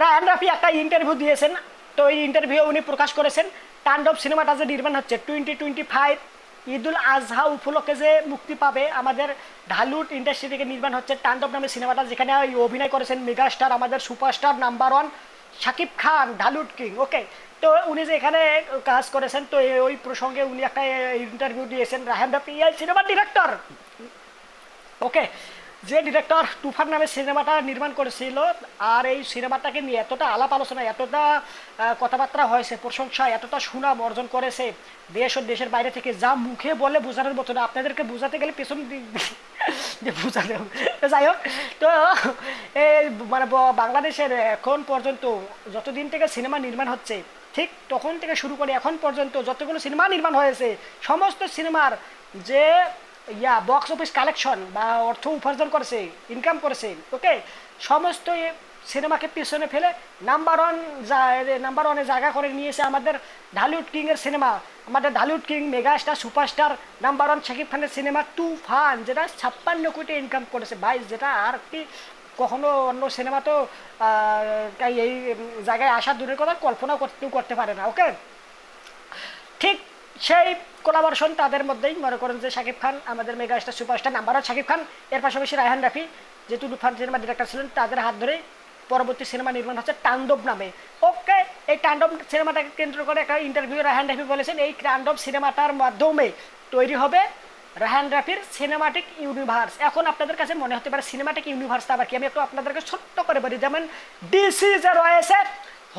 Ryan Rafi একটা interview দিয়েছেন। তো এই ইন্টারভিউ উনি প্রকাশ করেছেন তাণ্ডব সিনেমাটা যে নির্মাণ হচ্ছে 2025 ঈদুল আজহা উপলক্ষে যে মুক্তি পাবে আমাদের ঢালিউড ইন্ডাস্ট্রি থেকে নির্মাণ হচ্ছে তাণ্ডব নামে সিনেমাটা, যেখানে অভিনয় করেছেন মেগাস্টার আমাদের superstar number 1 Shakib Khan, Dhallywood king. ওকে, তো উনি যে এখানে কাজ করেছেন, তো ওই প্রসঙ্গে উনি একটা ইন্টারভিউ দিয়েছেন। রায়হান রাফি এই সিনেমার ডিরেক্টর। ওকে, যে ডিরেক্টর তুফান নামে সিনেমাটা নির্মাণ করেছিল, আর এই সিনেমাটাকে নিয়ে এতটা আলাপ আলোচনা, এতটা কথাবার্তা হয়েছে, প্রশংসা, এতটা সুনাম অর্জন করেছে দেশ ও দেশের বাইরে থেকে, যা মুখে বলে বোঝানোর মতো না। আপনাদেরকে বোঝাতে গেলে পেছন দিক যে বোঝাতে হবে। যাই হোক, তো এই মানে বাংলাদেশের এখন পর্যন্ত যতদিন থেকে সিনেমা নির্মাণ হচ্ছে, ঠিক তখন থেকে শুরু করে এখন পর্যন্ত যতগুলো সিনেমা নির্মাণ হয়েছে, সমস্ত সিনেমার যে বক্স অফিস কালেকশন বা অর্থ উপার্জন করেছে, ইনকাম করেছে, ওকে, সমস্ত সিনেমাকে পিছনে ফেলে নাম্বার ওয়ানে জায়গা করে নিয়েছে আমাদের ঢালিউড কিং এর সিনেমা, আমাদের Dhallywood king megastar superstar number 1 Shakib খানের সিনেমা তুফান, যেটা 56 কোটি ইনকাম করেছে ভাই, যেটা আর কি কখনো অন্য সিনেমা তো এই জায়গায় আসা দূরের কথা কল্পনা করতে পারে না। ওকে, ঠিক সেই কোলাবরেশন তাদের মধ্যেই মনে করেন যে শাকিব খান আমাদের megastar superstar number 1 Shakib Khan, এর পাশাপাশি রায়হান রাফি যেহেতু তুফান সিনেমা ডিরেক্টর ছিলেন, তাদের হাত ধরে পরবর্তী সিনেমা নির্মাণ হচ্ছে তাণ্ডব নামে। ওকে, এই তাণ্ডব সিনেমাটাকে কেন্দ্র করে একটা ইন্টারভিউ রায়হান রাফি বলেছেন এই তাণ্ডব সিনেমাটার মাধ্যমে তৈরি হবে রায়হান রাফির সিনেমাটিক ইউনিভার্স। এখন আপনাদের কাছে মনে হতে পারে সিনেমাটিক ইউনিভার্সটা আবার কি, আমি একটু আপনাদেরকে ছোট্ট করে বলি। যেমন ডিসি যে রয়েছে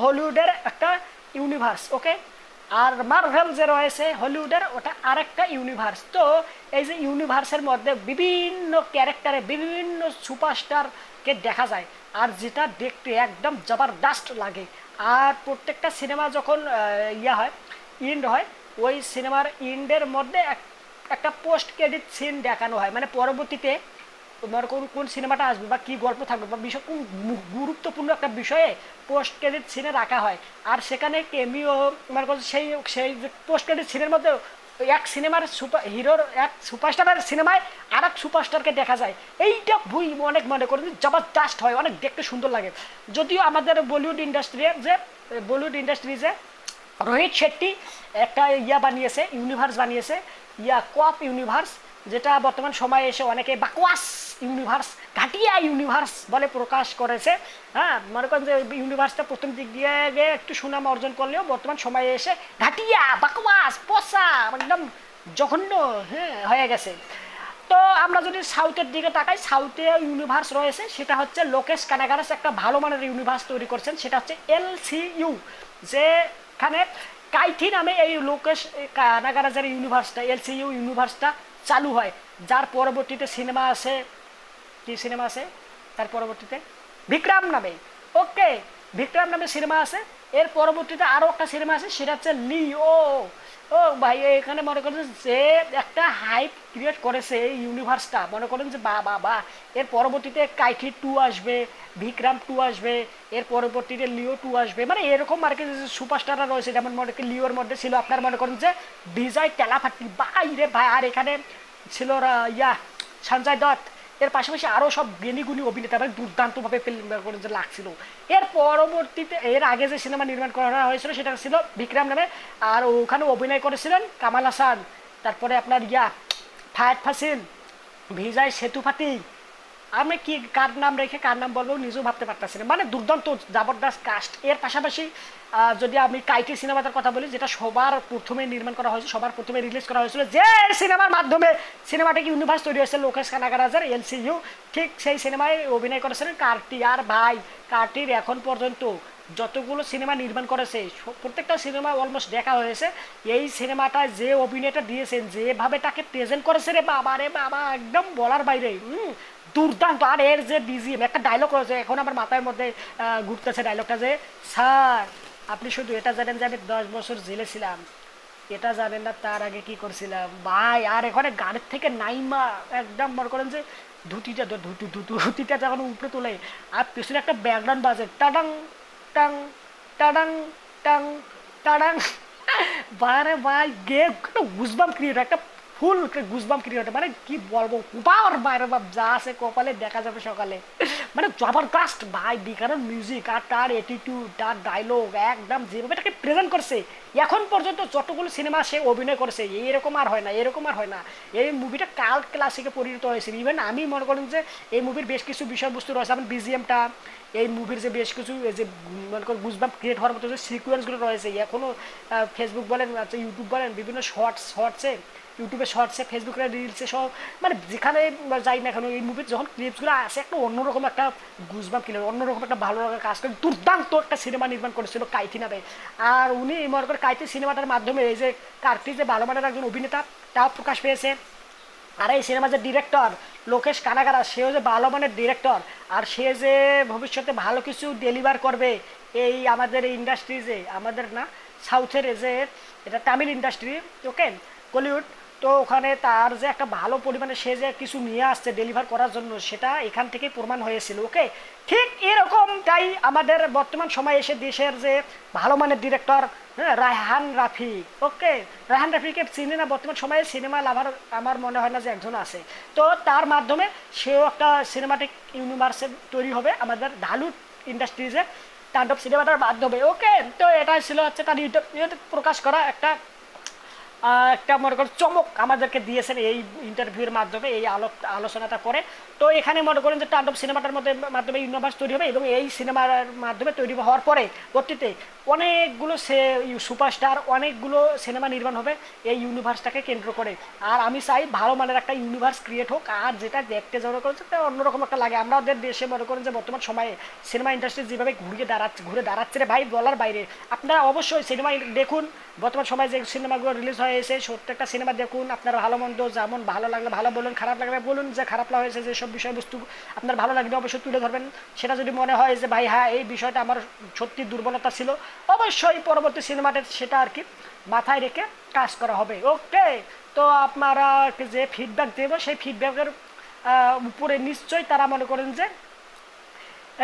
হলিউডের একটা ইউনিভার্স, ওকে, আর মার্ভেল যে রয়েছে হলিউডের, ওটা আরেকটা ইউনিভার্স। তো এই যে ইউনিভার্সের মধ্যে বিভিন্ন ক্যারেক্টারে বিভিন্ন সুপারস্টারকে দেখা যায়, আর যেটা দেখতে একদম জবরদস্ত লাগে। আর প্রত্যেকটা সিনেমা যখন হয়, ইন্ড হয়, ওই সিনেমার ইন্ডের মধ্যে একটা পোস্ট ক্রেডিট সিন দেখানো হয়, মানে পরবর্তীতে তোমার কোন সিনেমাটা আসবে বা কি গল্প থাকবে বা বিষয় কোন গুরুত্বপূর্ণ একটা বিষয়ে পোস্ট ক্রেডিট সিনে রাখা হয়। আর সেখানে কেমিও মনে করছে সেই সেই পোস্ট ক্রেডিট সিনের মধ্যে এক সিনেমার হিরোর এক সুপারস্টারের সিনেমায় আর এক সুপারস্টারকে দেখা যায়। এইটা বই অনেক মনে করেন জবরদস্ত হয়, অনেক দেখতে সুন্দর লাগে। যদিও আমাদের বলিউড ইন্ডাস্ট্রি যে রোহিত শেট্টি একটা বানিয়েছে, ইউনিভার্স বানিয়েছে, কপ ইউনিভার্স, যেটা বর্তমান সময়ে এসে অনেকে বাকওয়াস ইউনিভার্স, ঘাটিয়া ইউনিভার্স বলে প্রকাশ করেছে। হ্যাঁ, মনে করেন যে ইউনিভার্সটা প্রথম দিক দিয়ে একটু সুনাম অর্জন করলেও বর্তমান সময়ে এসে ঘাটিয়া, বাকওয়াস, পচা, একদম জঘন্য হয়ে গেছে। তো আমরা যদি সাউথের দিকে তাকাই, সাউথে ইউনিভার্স রয়েছে, সেটা হচ্ছে লোকেশ কানাগারাস একটা ভালো মানের ইউনিভার্স তৈরি করছেন, সেটা হচ্ছে LCU, যেখানে কাইথি নামে এই লোকেশ কানাগারাজের ইউনিভার্সটা, LCU ইউনিভার্সটা চালু হয়, যার পরবর্তীতে সিনেমা আছে, কি সিনেমা আছে তার পরবর্তীতে বিক্রম নামে। ওকে, বিক্রম নামে সিনেমা আছে, এর পরবর্তীতে আরও একটা সিনেমা আছে, সেটা হচ্ছে লিও। ও ভাই, এখানে মনে করেন যে একটা হাইপ ক্রিয়েট করেছে এই ইউনিভার্সটা, মনে করেন যে বা এর পরবর্তীতে কাইথি 2 আসবে, বিক্রম 2 আসবে, এর পরবর্তীতে লিও 2 আসবে, মানে এরকম আর কি সুপারস্টাররা রয়েছে। যেমন মনে করেন লিওর মধ্যে ছিল আপনার মনে করেন যে বিজয় তেলাপাটি, ভাই রে ভাই, আর এখানে ছিল সঞ্জয় দত্ত, এর পাশাপাশি আরও সব জ্ঞানীগুণী অভিনেতা, মানে দুর্দান্তভাবে ফিল্ম করে যে লাগছিল। এর পরবর্তীতে এর আগে যে সিনেমা নির্মাণ করা হয়েছিল সেটা ছিল বিক্রম নামে, আর ওখানে অভিনয় করেছিলেন কামাল হাসান, তারপরে আপনার ফায়াদ ফাসিল, ভিজয় সেতুপাতি, আমি কি কার নাম রেখে কার নাম বলবো নিজেও ভাবতে পারতেছি না, মানে দুর্দান্ত জবরদস্ত কাস্ট। এর পাশাপাশি যদি আমি কাইটি সিনেমাটার কথা বলি, যেটা সবার প্রথমে নির্মাণ করা হয়েছে, সবার প্রথমে রিলিজ করা হয়েছিল, যে সিনেমার মাধ্যমে সিনেমাটিক ইউনিভার্স তৈরি হয়েছে লোকেশ কানাগারাজের LCU, ঠিক সেই সিনেমায় অভিনয় করেছিলেন কার্তি। আর ভাই, কার্তির এখন পর্যন্ত যতগুলো সিনেমা নির্মাণ করেছে প্রত্যেকটা সিনেমা অলমোস্ট দেখা হয়েছে। এই সিনেমাটায় যে অভিনয়টা দিয়েছেন, যেভাবে তাকে প্রেজেন্ট করেছে রে বাবা, একদম বলার বাইরে, দুর্দান্ত। আর এর যে BGM, একটা ডায়লগ রয়েছে এখন আমার মাথার মধ্যে ঘুরতেছে ডায়লগটা, যে স্যার আপনি শুধু এটা জানেন যে আমি 10 বছর জেলে ছিলাম, এটা জানেন না তার আগে কি করছিলাম ভাই। আর এখানে গানের থেকে নাইমা একদম মনে করেন যে ধুতিটা যখন উপরে তোলে আর পেছনে একটা ব্যাকগ্রাউন্ড বাজে, টাডাং টাং টাডাং টাং টাডাং, বারে ভাই গে একটা গুজবাম ক্রিয়েট, একটা ফুল গুজবাম ক্রিয়েট, মানে কি বলবো, পাওয়ার বাইরে বাপ, যা আছে কপালে দেখা যাবে সকালে, মানে জবরদস্ত ভাই, বিকারণ মিউজিক আর তার অ্যাটিটিউড, তার ডায়লগ, একদম যেভাবে তাকে প্রেজেন্ট করছে, এখন পর্যন্ত যতগুলো সিনেমা সে অভিনয় করেছে এরকম আর হয় না, এরকম আর হয় না। এই মুভিটা কাল্ট ক্লাসিকে পরিণত হয়েছে। ইভেন আমি মনে করেন যে এই মুভির বেশ কিছু বিষয়বস্তু রয়েছে, যেমন বিজিএমটা, এই মুভির যে বেশ কিছু যে মনে করেন গুজবাম্প ক্রিয়েট হওয়ার মতো যে সিকুয়েন্সগুলো রয়েছে, এখনও ফেসবুক বলেন, আচ্ছা ইউটিউব বলেন, বিভিন্ন শর্টসে, ইউটিউবে শর্টসে, ফেসবুকে রিলসে সব, মানে যেখানে যাই না কেন এই মুভির যখন ক্লিপসগুলো আসে একটা অন্যরকম একটা গুজবাম্প কিনে, অন্যরকম একটা ভালো লাগা কাজ করে দুর্দান্ত একটা সিনেমা নির্মাণ করেছিল কাইথি নামে। আর উনি মনে করেন কাইথি সিনেমাটার মাধ্যমে এই যে কার্তি যে ভালো মানের একজন অভিনেতা তাও প্রকাশ পেয়েছে। আর এই সিনেমার যে ডিরেক্টর লোকেশ কানাগারা, সেও যে ভালো মানের ডিরেক্টর, আর সে যে ভবিষ্যতে ভালো কিছু ডেলিভার করবে এই আমাদের এই ইন্ডাস্ট্রিজে, আমাদের না সাউথের যে এটা তামিল ইন্ডাস্ট্রি, ওকে, কলিউড, তো ওখানে তার যে একটা ভালো পরিমাণে সে যে কিছু নিয়ে আসছে ডেলিভার করার জন্য, সেটা এখান থেকেই প্রমাণ হয়েছিল। ওকে, ঠিক এরকমটাই আমাদের বর্তমান সময়ে এসে দেশের যে ভালো মানের ডিরেক্টর, হ্যাঁ, রায়হান রাফি। ওকে, রায়হান রাফিকে চিনি না বর্তমান সময়ে, সিনেমা লাভার আমার মনে হয় না যে একজন আছে। তো তার মাধ্যমে সেও একটা সিনেমাটিক ইউনিভার্সে তৈরি হবে আমাদের ঢালু ইন্ডাস্ট্রিজে তাণ্ডব সিনেমাটার মাধ্যমে। ওকে, তো এটাই ছিল হচ্ছে তার ইউটিউব প্রকাশ করা একটা মনে করেন চমক আমাদেরকে দিয়েছেন এই ইন্টারভিউর মাধ্যমে, এই আলোচনাটা করে। তো এখানে মনে করেন যে তাণ্ডব সিনেমাটার মাধ্যমে ইউনিভার্স তৈরি হবে, এবং এই সিনেমার মাধ্যমে তৈরি হওয়ার পরে পরবর্তীতে অনেকগুলো সুপারস্টার, অনেকগুলো সিনেমা নির্মাণ হবে এই ইউনিভার্সটাকে কেন্দ্র করে। আর আমি চাই ভালো মানের একটা ইউনিভার্স ক্রিয়েট হোক, আর যেটা দেখতে মনে করেন যে অন্যরকম একটা লাগে। আমাদের দেশে মনে করেন যে বর্তমান সময়ে সিনেমা ইন্ডাস্ট্রি যেভাবে ঘুরে দাঁড়াচ্ছে রে ভাই, বলার বাইরে। আপনারা অবশ্যই সিনেমা দেখুন, বর্তমান সময়ে যে সিনেমাগুলো রিলিজ হয়েছে প্রত্যেকটা সিনেমা দেখুন, আপনার ভালো মন্দ যেমন ভালো লাগলে ভালো বলুন, খারাপ লাগলে বলুন যে খারাপ হয়েছে, যেসব বিষয়বস্তু আপনার ভালো লাগলে অবশ্যই তুলে ধরবেন। সেটা যদি মনে হয় যে ভাই হ্যাঁ এই বিষয়টা আমার সত্যি দুর্বলতা ছিল, অবশ্যই পরবর্তী সিনেমাতে সেটা আর কি মাথায় রেখে কাজ করা হবে। ওকে, তো আপনারা যে ফিডব্যাক দেব সেই ফিডব্যাকের উপরে নিশ্চয়ই তারা মনে করেন যে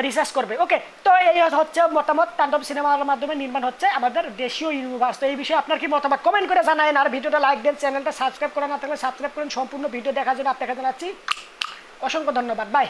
রিসার্চ করবে। ওকে, তো এই হচ্ছে মতামত, তাণ্ডব সিনেমার মাধ্যমে নির্মাণ হচ্ছে আমাদের দেশীয় ইউনিভার্স। তো এই বিষয়ে আপনার কি মতামত কমেন্ট করে জানাবেন, আর ভিডিওটা লাইক দেন, চ্যানেলটা সাবস্ক্রাইব করা না থাকলে সাবস্ক্রাইব করুন। সম্পূর্ণ ভিডিও দেখার জন্য আপনাকে জানাচ্ছি অসংখ্য ধন্যবাদ। বাই।